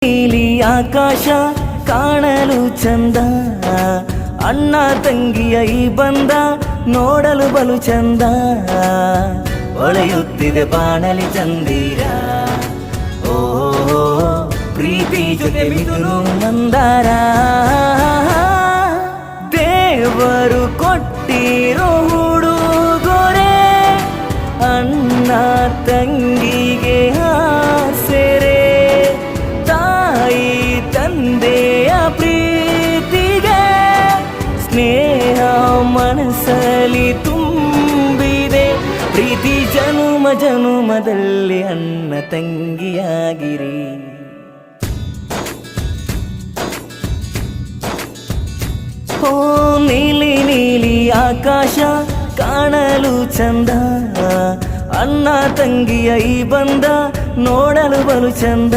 ನೀಲಿ ಆಕಾಶ ಕಾಣಲು ಚಂದ, ಅಣ್ಣ ತಂಗಿಯ ಈ ಬಂದ ನೋಡಲು ಬಲು ಚಂದ. ಹೊಳೆಯುತ್ತಿದೆ ಬಾಣಲಿ ಚಂದಿರ, ಓ ಪ್ರೀತಿ ಜೊತೆ ಮಿಥುನು ಮಂದಾರ. ದೇವರು ಕೊಟ್ಟಿರೋ ಹುಡುಗೊರೆ ಅಣ್ಣ ತಂಗಿಗೆ ಆಸರೆ. ತಾಯಿ ತಂದೆಯ ಪ್ರೀತಿಗೆ ಸ್ನೇಹ ಮನಸ್ಸಲ್ಲಿ ತುಂಬಿದೆ. ಪ್ರೀತಿ ಜನುಮ ಜನುಮದಲ್ಲಿ ಅಣ್ಣ ತಂಗಿಯಾಗಿರಿ. ಓ ನೀಲಿ ನೀಲಿ ಆಕಾಶ ಕಾಣಲು ಚಂದ, ಅಣ್ಣ ತಂಗಿಯ ಈ ಬಂದ ನೋಡಲು ಬಲು ಚಂದ.